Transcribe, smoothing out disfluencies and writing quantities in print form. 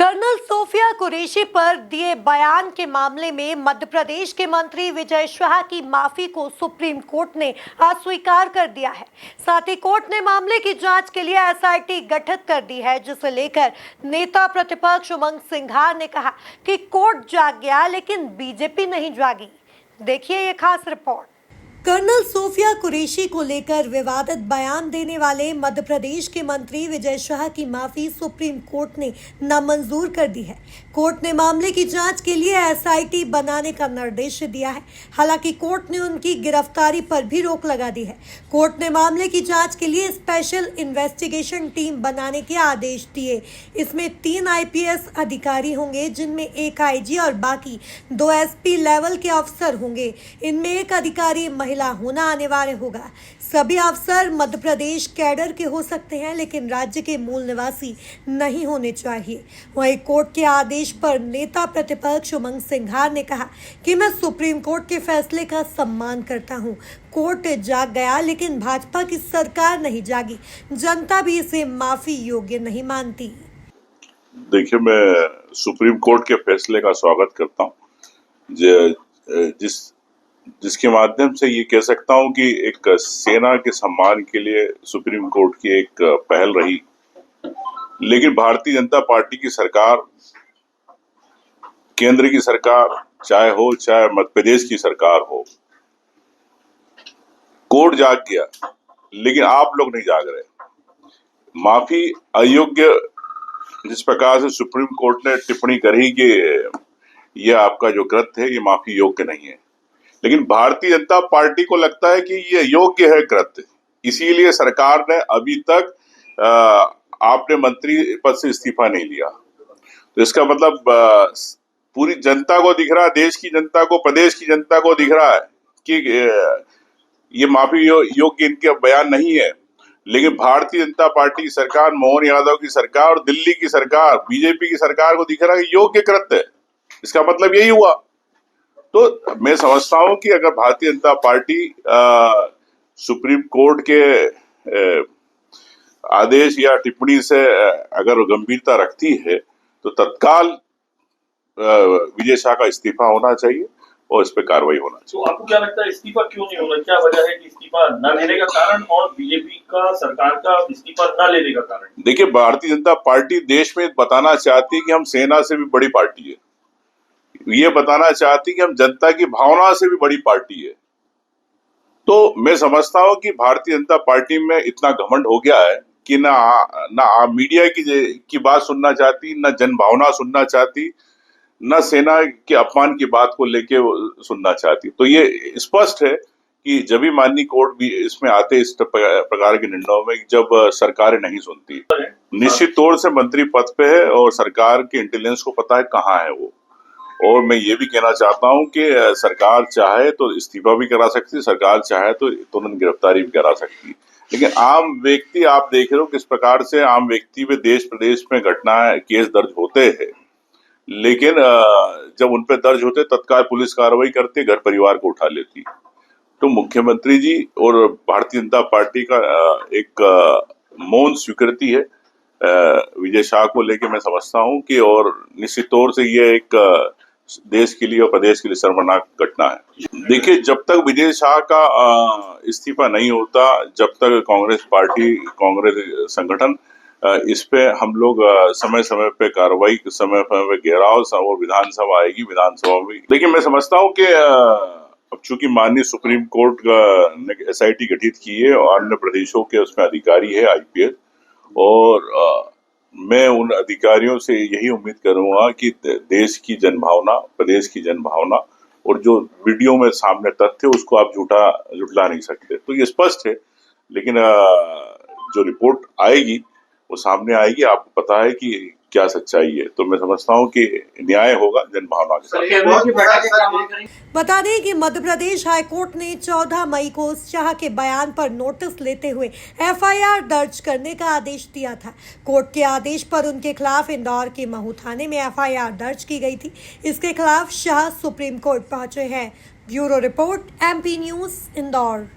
Colonel Sophia Qureshi पर दिए बयान के मामले में मध्य प्रदेश के मंत्री विजय शाह की माफी को सुप्रीम कोर्ट ने अस्वीकार कर दिया है। साथ ही कोर्ट ने मामले की जांच के लिए एसआईटी गठित कर दी है, जिसे लेकर नेता प्रतिपक्ष उमंग सिंघार ने कहा कि कोर्ट जाग गया लेकिन बीजेपी नहीं जागी। देखिए ये खास रिपोर्ट। कर्नल सोफिया कुरैशी को लेकर विवादित बयान देने वाले मध्य प्रदेश के मंत्री विजय शाह की माफी सुप्रीम कोर्ट ने नामंजूर कर दी है। कोर्ट ने मामले की जांच के लिए एसआईटी बनाने का निर्देश दिया है। हालांकि कोर्ट ने उनकी गिरफ्तारी पर भी रोक लगा दी है। कोर्ट ने मामले की जांच के लिए स्पेशल इन्वेस्टिगेशन टीम बनाने के आदेश दिए। इसमें 3 आईपीएस अधिकारी होंगे, जिनमें एक आईजी और बाकी 2 एसपी लेवल के अफसर होंगे। इनमें एक अधिकारी महिला होना अनिवार्य होगा। सभी अफसर मध्य प्रदेश कैडर के हो सकते हैं, लेकिन राज्य के मूल निवासी नहीं होने चाहिए। वहीं कोर्ट के आदेश पर नेता प्रतिपक्ष उमंग सिंघार ने कहा कि मैं सुप्रीम कोर्ट के फैसले का सम्मान करता हूं। कोर्ट जाग गया लेकिन भाजपा की सरकार नहीं जागी। जनता भी इसे माफी योग्य नहीं मानती। देखिए, मैं सुप्रीम कोर्ट के फैसले का स्वागत करता हूं, जिसके माध्यम से ये कह सकता हूं कि एक सेना के सम्मान के लिए सुप्रीम कोर्ट की एक पहल रही। लेकिन भारतीय जनता पार्टी की सरकार, केंद्र की सरकार चाहे मध्य प्रदेश की सरकार हो, कोर्ट जाग गया लेकिन आप लोग नहीं जाग रहे। माफी अयोग्य, जिस प्रकार से सुप्रीम कोर्ट ने टिप्पणी करी कि यह आपका जो कृत्य है ये माफी योग्य नहीं है, लेकिन भारतीय जनता पार्टी को लगता है कि ये योग्य है कृत्य, इसीलिए सरकार ने अभी तक आपने मंत्री पद से इस्तीफा नहीं लिया। तो इसका मतलब पूरी जनता को दिख रहा है, देश की जनता को, प्रदेश की जनता को दिख रहा है कि ये माफी योग्य इनके बयान नहीं है। लेकिन भारतीय जनता पार्टी की सरकार, मोहन यादव की सरकार और दिल्ली की सरकार, बीजेपी की सरकार को दिख रहा है कि योग्य कृत्य है। इसका मतलब यही हुआ। तो मैं समझता हूं कि अगर Bharatiya Janata party supreme court के आदेश या टिप्पणी से अगर गंभीरता रखती है तो तत्काल विजय शाह का इस्तीफा होना चाहिए और इस पे कार्रवाई होना चाहिए। तो आपको क्या लगता है इस्तीफा क्यों नहीं होना? क्या वजह है कि इस्तीफा न लेने का कारण और बीजेपी का, सरकार का इस्तीफा न लेने का कारण? देखिए, भारतीय जनता पार्टी देश में बताना चाहती है कि हम सेना से भी बड़ी पार्टी है। ये बताना चाहती कि हम जनता की भावना से भी बड़ी पार्टी है। तो मैं समझता हूं कि भारतीय जनता पार्टी में इतना घमंड हो गया है कि ना मीडिया की बात सुनना चाहती, ना जन भावना सुनना चाहती, ना सेना के अपमान की बात को लेके सुनना चाहती। तो ये स्पष्ट है कि जब भी माननीय कोर्ट भी इसमें आते इस प्रकार के निर्णयों में, जब सरकारें नहीं सुनती। निश्चित तौर से मंत्री पद पे है और सरकार के इंटेलिजेंस को पता है कहाँ है वो। और मैं ये भी कहना चाहता हूं कि सरकार चाहे तो इस्तीफा भी करा सकती है, सरकार चाहे तो तुरंत गिरफ्तारी भी करा सकती है। लेकिन आम व्यक्ति, आप देख रहे हो किस प्रकार से आम व्यक्ति पे देश प्रदेश में घटनाएं, केस दर्ज होते हैं, लेकिन जब उन पे दर्ज होते तत्काल पुलिस कार्रवाई करती, घर परिवार को उठा लेती। तो मुख्यमंत्री जी और भारतीय जनता पार्टी का एक मौन स्वीकृति है विजय शाह को लेके, मैं समझता हूं कि, और निश्चित तौर से ये एक देश के लिए और प्रदेश के लिए शर्मनाक घटना है। देखिए, जब तक विजय शाह का इस्तीफा नहीं होता, जब तक कांग्रेस पार्टी, कांग्रेस संगठन इस पे हम लोग समय समय पे कार्रवाई, समय पे घेराव, और विधानसभा आएगी, विधानसभा में। लेकिन मैं समझता हूँ कि अब चूंकि माननीय सुप्रीम कोर्ट ने एसआईटी गठित की है और अन्य प्रदेशों के उसमें अधिकारी है आईपीएस, और मैं उन अधिकारियों से यही उम्मीद करूंगा कि देश की जनभावना, प्रदेश की जनभावना और जो वीडियो में सामने तथ्य उसको आप झुठला नहीं सकते। तो ये स्पष्ट है, लेकिन जो रिपोर्ट आएगी वो सामने आएगी, आपको पता है कि क्या सच्चाई है। तो मैं समझता हूं कि न्याय होगा जनभावना के साथ। बता दें कि मध्य प्रदेश हाईकोर्ट ने 14 मई को शाह के बयान पर नोटिस लेते हुए एफआईआर दर्ज करने का आदेश दिया था। कोर्ट के आदेश पर उनके खिलाफ इंदौर के महू थाने में एफआईआर दर्ज की गई थी। इसके खिलाफ शाह सुप्रीम कोर्ट पहुंचे हैं। Bureau report, MP news, Indore.